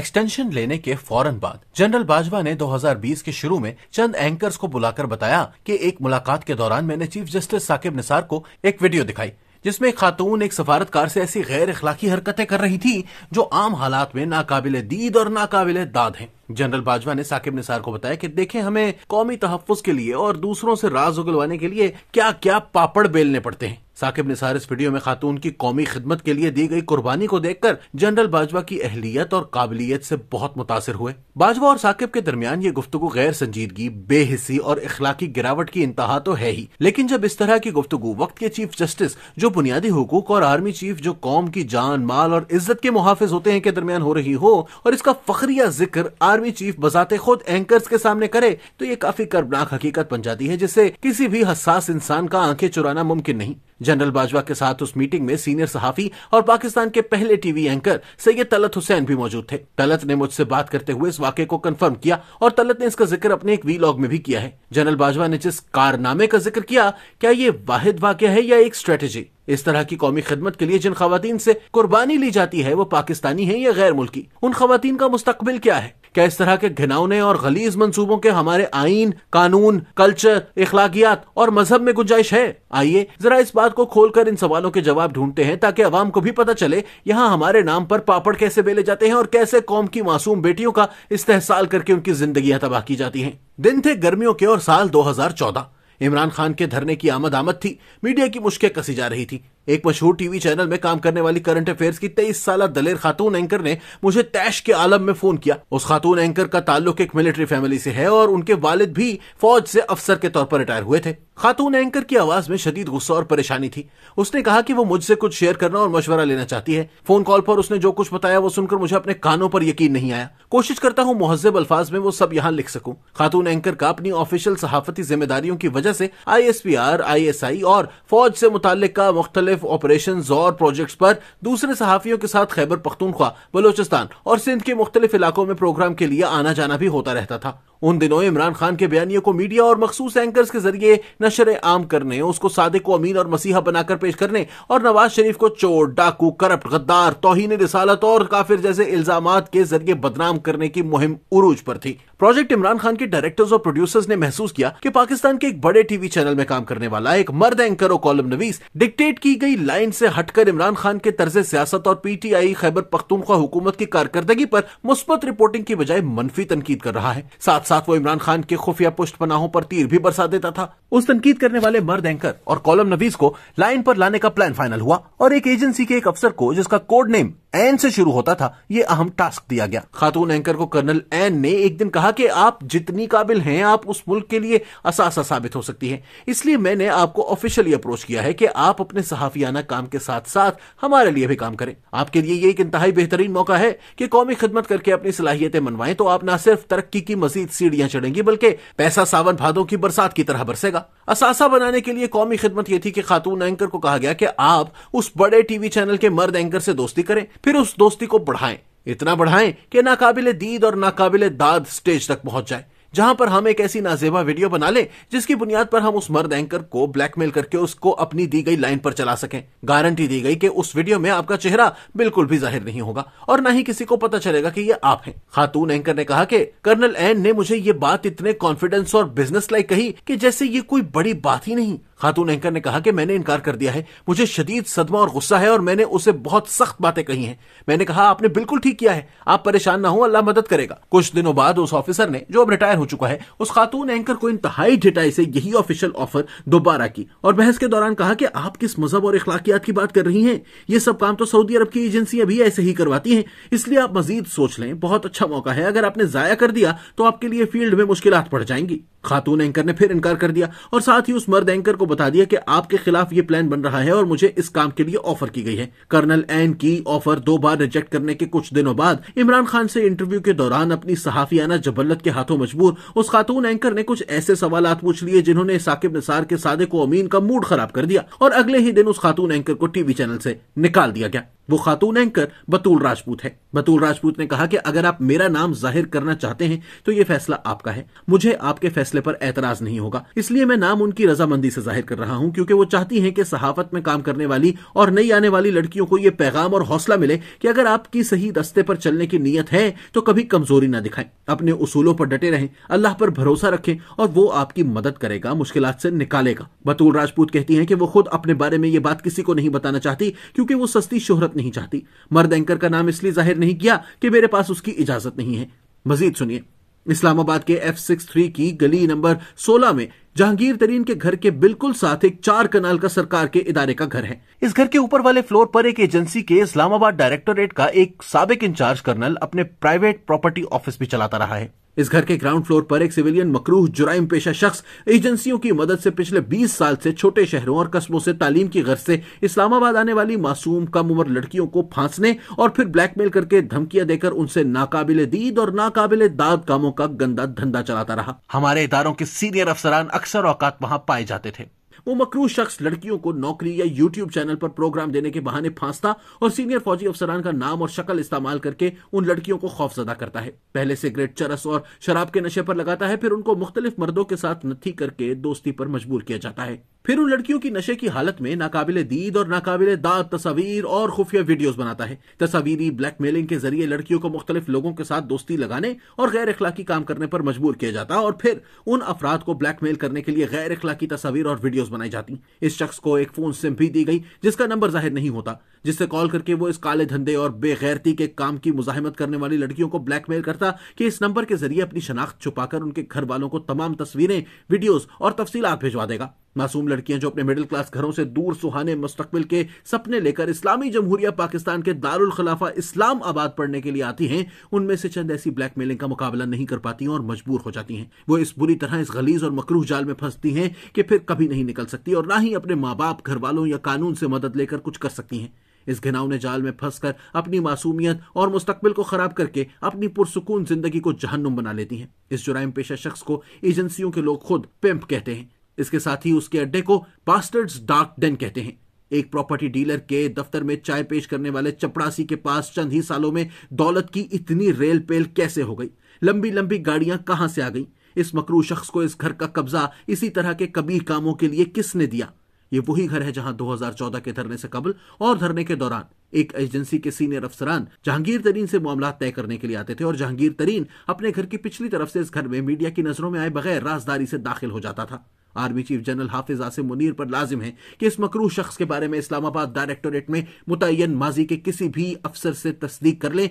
Extension लेने के फौरन बाद जनरल बाजवा ने 2020 के शुरू में चंद एंकर्स को बुलाकर बताया कि एक मुलाकात के दौरान मैंने चीफ जस्टिस साकिब निसार को एक वीडियो दिखाई जिसमें एक खातून एक सफारतकार से ऐसी गैर इखलाकी हरकतें कर रही थी जो आम हालात में नाकाबिले दीद और नाकाबिले दाद हैं। जनरल बाजवा ने साकिब निसार को बताया कि देखें, हमें कौमी तहफ्फुज के लिए और दूसरों से राज उगलवाने के लिए क्या क्या पापड़ बेलने पड़ते हैं। साकिब निसार इस वीडियो में खातून की कौमी खिदमत के लिए दी गई कुर्बानी को देखकर जनरल बाजवा की अहलियत और काबिलियत से बहुत मुतासिर हुए। बाजवा और साकिब के दरमियान ये गुफ्तगू गैर संजीदगी, बेहिसी और इखलाकी गिरावट की इंतहा तो है ही, लेकिन जब इस तरह की गुफ्तगू वक्त के चीफ जस्टिस जो बुनियादी हुकूक और आर्मी चीफ जो कौम की जान, माल और इज्जत के मुहाफिज होते हैं के दरमियान हो रही हो और इसका फखरिया जिक्र आर्मी चीफ बजाते खुद एंकर्स के सामने करे तो ये काफी कर्बनाक हकीकत बन जाती है जिससे किसी भी हसास इंसान का आंखें चुराना मुमकिन नहीं। जनरल बाजवा के साथ उस मीटिंग में सीनियर सहाफी और पाकिस्तान के पहले टीवी एंकर सैयद तलत हुसैन भी मौजूद थे। तलत ने मुझसे बात करते हुए इस वाक़े को कंफर्म किया और तलत ने इसका जिक्र अपने एक वीलॉग में भी किया है। जनरल बाजवा ने जिस कारनामे का जिक्र किया, क्या ये वाहिद वाक़या है या एक स्ट्रेटेजी? इस तरह की कौमी खिदमत के लिए जिन खवातीन से कुर्बानी ली जाती है वो पाकिस्तानी है या गैर मुल्की? उन खवातीन का मुस्तकबिल क्या है? क्या इस तरह के घिनौने और गलीज मंसूबों के हमारे आईन, कानून, कल्चर, इखलाकियात और मजहब में गुंजाइश है? आइए जरा इस बात को खोलकर इन सवालों के जवाब ढूंढते हैं ताकि अवाम को भी पता चले यहाँ हमारे नाम पर पापड़ कैसे बेले जाते हैं और कैसे कौम की मासूम बेटियों का इस्तेहसाल करके उनकी जिंदगियां तबाह की जाती हैं। दिन थे गर्मियों के और साल 2014। इमरान खान के धरने की आमद थी। मीडिया की मुश्कें कसी जा रही थी। एक मशहूर टीवी चैनल में काम करने वाली करंट अफेयर्स की 23 साल दलेर खातून एंकर ने मुझे तैश के आलम में फोन किया। उस खातून एंकर का ताल्लुक एक मिलिट्री फैमिली से है और उनके वालिद भी फौज से अफसर के तौर पर रिटायर हुए थे। खातून एंकर की आवाज में शदीद गुस्सा और परेशानी थी। उसने कहा कि वो मुझसे कुछ शेयर करना और मशवरा लेना चाहती है। फोन कॉल पर उसने जो कुछ बताया वो सुनकर मुझे अपने कानों पर यकीन नहीं आया। कोशिश करता हूँ मुहज्जब अल्फाज में वो सब यहाँ लिख सकूं। खातून एंकर का अपनी ऑफिशियल सहाफती जिम्मेदारियों की वजह से ISPR, ISI और फौज से मुताल्लिक का मुख्तलिफ ऑपरेशन और प्रोजेक्ट्स पर दूसरे सहाफियों के साथ खैबर पख्तूनख्वा, बलोचिस्तान और सिंध के मुख्तलिफ इलाकों में प्रोग्राम के लिए आना जाना भी होता रहता था। उन दिनों इमरान खान के बयानिए को मीडिया और मखसूस एंकर्स के जरिए नशर आम करने, उसको सादिक को अमीन और मसीहा बनाकर पेश करने और नवाज शरीफ को चोर, डाकू, करप्ट, गद्दार, तौहीन रिसालत और काफिर जैसे इल्जामात के जरिए बदनाम करने की मुहिम उरूज पर थी। प्रोजेक्ट इमरान खान के डायरेक्टर्स और प्रोड्यूसर्स ने महसूस किया कि पाकिस्तान के एक बड़े टीवी चैनल में काम करने वाला एक मर्द एंकर और कॉलम नवीस डिक्टेट की गई लाइन से हटकर इमरान खान के तर्ज सियासत और PTI खैबर पख्तूनख्वा हुकूमत की कारकर्दगी पर मुस्बत रिपोर्टिंग की बजाय मनफी तनकीद कर रहा है। साथ साथ वो इमरान खान के खुफिया पुष्ट पनाहों पर तीर भी बरसा देता था। उस तनकीद करने वाले मर्द एंकर और कॉलम नवीस को लाइन पर लाने का प्लान फाइनल हुआ और एक एजेंसी के एक अफसर को, जिसका कोड नेम एन से शुरू होता था, ये अहम टास्क दिया गया। खातून एंकर को कर्नल एन ने एक दिन कहा कि आप जितनी काबिल हैं आप उस मुल्क के लिए असासा साबित हो सकती हैं, इसलिए मैंने आपको ऑफिशियली अप्रोच किया है कि आप अपने सहाफियाना काम के साथ साथ हमारे लिए भी काम करें। आपके लिए ये एक इंतहाई बेहतरीन मौका है कि कौमी खिदमत करके अपनी सलाहियतें मनवाएं तो आप न सिर्फ तरक्की की मजीद सीढ़ियां चढ़ेंगी बल्कि पैसा सावन भादों की बरसात की तरह बरसेगा। असासा बनाने के लिए कौमी खिदमत ये थी कि खातून एंकर को कहा गया कि आप उस बड़े टीवी चैनल के मर्द एंकर से दोस्ती करें, फिर उस दोस्ती को बढ़ाएं, इतना बढ़ाएं कि नाकाबिले दीद और नाकाबिले दाद स्टेज तक पहुंच जाए, जहां पर हम एक ऐसी नाजेबा वीडियो बना लें जिसकी बुनियाद पर हम उस मर्द एंकर को ब्लैकमेल करके उसको अपनी दी गई लाइन पर चला सकें। गारंटी दी गई कि उस वीडियो में आपका चेहरा बिल्कुल भी जाहिर नहीं होगा और न ही किसी को पता चलेगा कि ये आप हैं। खातून एंकर ने कहा कि कर्नल एन ने मुझे ये बात इतने कॉन्फिडेंस और बिजनेस लाइक कही कि जैसे ये कोई बड़ी बात ही नहीं। खातून एंकर ने कहा कि मैंने इनकार कर दिया है, मुझे शदीद सदमा और गुस्सा है और मैंने उसे बहुत सख्त बातें कही हैं। मैंने कहा आपने बिल्कुल ठीक किया है, आप परेशान ना हो, अल्लाह मदद करेगा। कुछ दिनों बाद उस ऑफिसर ने, जो अब रिटायर हो चुका है, उस खातून एंकर को इंतहाई ढिठाई से यही ऑफिशियल ऑफर दोबारा की और बहस के दौरान कहा कि आप किस मजहब और इखलाकियात की बात कर रही हैं? ये सब काम तो सऊदी अरब की एजेंसियां भी ऐसे ही करवाती हैं, इसलिए आप मजीद सोच लें। बहुत अच्छा मौका है, अगर आपने जाया कर दिया तो आपके लिए फील्ड में मुश्किलात पड़ जाएंगी। खातून एंकर ने फिर इनकार कर दिया और साथ ही उस मर्द एंकर को बता दिया कि आपके खिलाफ ये प्लान बन रहा है और मुझे इस काम के लिए ऑफर की गई है। कर्नल एन की ऑफर 2 बार रिजेक्ट करने के कुछ दिनों बाद इमरान खान से इंटरव्यू के दौरान अपनी सहाफियाना जबल्लत के हाथों मजबूर उस खातून एंकर ने कुछ ऐसे सवालात पूछ लिए जिन्होंने साकिब निसार के सादिक को अमीन का मूड खराब कर दिया और अगले ही दिन उस खातून एंकर को टीवी चैनल से निकाल दिया गया। वो खातून एंकर बतूल राजपूत है। बतूल राजपूत ने कहा कि अगर आप मेरा नाम जाहिर करना चाहते हैं तो ये फैसला आपका है, मुझे आपके फैसले पर एतराज नहीं होगा, इसलिए मैं नाम उनकी रजामंदी से जाहिर कर रहा हूं, क्योंकि वो चाहती हैं कि सहाफत में काम करने वाली और नई आने वाली लड़कियों को ये पैगाम और हौसला मिले कि अगर आपकी सही रास्ते पर चलने की नीयत है तो कभी कमजोरी ना दिखाएं, अपने उसूलों पर डटे रहें, अल्लाह पर भरोसा रखें और वो आपकी मदद करेगा, मुश्किलात से निकालेगा। बतूल राजपूत कहती हैं कि वो खुद अपने बारे में ये बात किसी को नहीं बताना चाहती, क्योंकि वो सस्ती शोहरत नहीं चाहती। मर्द एंकर का नाम इसलिए जाहिर नहीं किया कि मेरे पास उसकी इजाजत नहीं है। मजीद सुनिए। इस्लामाबाद के F63 की गली नंबर 16 में जहांगीर तरीन के घर के बिल्कुल साथ एक 4 कनाल का सरकार के इदारे का घर है। इस घर के ऊपर वाले फ्लोर पर एक एजेंसी के इस्लामाबाद डायरेक्टोरेट का एक साबिक इंचार्ज कर्नल अपने प्राइवेट प्रॉपर्टी ऑफिस भी चलाता रहा है। इस घर के ग्राउंड फ्लोर पर एक सिविलियन मकरूह जुराइम पेशा शख्स एजेंसियों की मदद से पिछले 20 साल से छोटे शहरों और कस्बों से तालीम की गर्ज से इस्लामाबाद आने वाली मासूम कम उम्र लड़कियों को फांसने और फिर ब्लैकमेल करके धमकियां देकर उनसे नाकाबिले दीद और नाकाबिले दाद कामों का गंदा धंधा चलाता रहा। हमारे इदारों के सीनियर अफसरान अक्सर औकात वहां पाए जाते थे। वो मकरूह शख्स लड़कियों को नौकरी या यूट्यूब चैनल पर प्रोग्राम देने के बहाने फांसता और सीनियर फौजी अफसरान का नाम और शक्ल इस्तेमाल करके उन लड़कियों को खौफजदा करता है। पहले सिगरेट, चरस और शराब के नशे पर लगाता है, फिर उनको मुख्तलिफ मर्दों के साथ नत्थी करके दोस्ती पर मजबूर किया जाता है। फिर उन लड़कियों की नशे की हालत में नाकाबिले दीद और नाकाबिले दाद तस्वीर और खुफिया वीडियोस बनाता है। तस्वीरी ब्लैकमेलिंग के जरिए लड़कियों को मुख्तलिफ लोगों के साथ दोस्ती लगाने और गैर अखलाकी काम करने पर मजबूर किया जाता है और फिर उन अफराद को ब्लैकमेल करने के लिए गैर अखलाकी तस्वीर और वीडियोस बनाई जाती। इस शख्स को एक फोन सिम भी दी गई जिसका नंबर जाहिर नहीं होता, जिससे कॉल करके वो इस काले धंधे और बेगैरती के काम की मुजाहिमत करने वाली लड़कियों को ब्लैकमेल करता कि इस नंबर के जरिए अपनी शनाख्त छुपाकर उनके घर वालों को तमाम तस्वीरें, वीडियोस और तफसीलात भिजवा देगा। मासूम लड़कियां जो अपने मिडिल क्लास घरों से दूर सुहाने मुस्तकबिल के सपने लेकर इस्लामी जमहूरिया पाकिस्तान के दारुल खिलाफा इस्लामाबाद पढ़ने के लिए आती हैं, उनमें से चंद ऐसी ब्लैकमेलिंग का मुकाबला नहीं कर पाती और मजबूर हो जाती हैं। वो इस बुरी तरह इस गलीज और मकरूह जाल में फंसती हैं कि फिर कभी नहीं निकल सकती और ना ही अपने माँ बाप, घर वालों या कानून से मदद लेकर कुछ कर सकती हैं। इस घिनौने जाल में फंसकर अपनी मासूमियत और मुस्तकबिल को खराब करके अपनी पुरसुकून जिंदगी को जहन्नुम बना लेती हैं। इस जुराइम पेशा शख्स को एजेंसियों के लोग खुद पिंप कहते हैं। इसके साथ ही उसके अड्डे को बास्टर्ड्स डार्क डेन कहते हैं। एक प्रॉपर्टी डीलर के दफ्तर में चाय पेश करने वाले चपड़ासी के पास चंद ही सालों में दौलत की इतनी रेल पेल कैसे हो गई? लंबी लंबी गाड़ियां कहां से आ गई? इस मकरूह शख्स को इस घर का कब्जा इसी तरह के कबीह कामों के लिए किसने दिया? ये वही घर है जहां 2014 के धरने से कबल और धरने के दौरान एक एजेंसी के सीनियर अफसरान जहांगीर तरीन से मामला तय करने के लिए आते थे और जहांगीर तरीन अपने घर की पिछली तरफ से इस घर में मीडिया की नजरों में आए बगैर राजदारी से दाखिल हो जाता था। आर्मी चीफ जनरल हाफिज आसिम मुनीर पर लाजिम है कि इस मकरूह शख्स के बारे में इस्लामाबाद डायरेक्टोरेट में मुतय्यन माजी के किसी भी अफसर से तस्दीक कर लें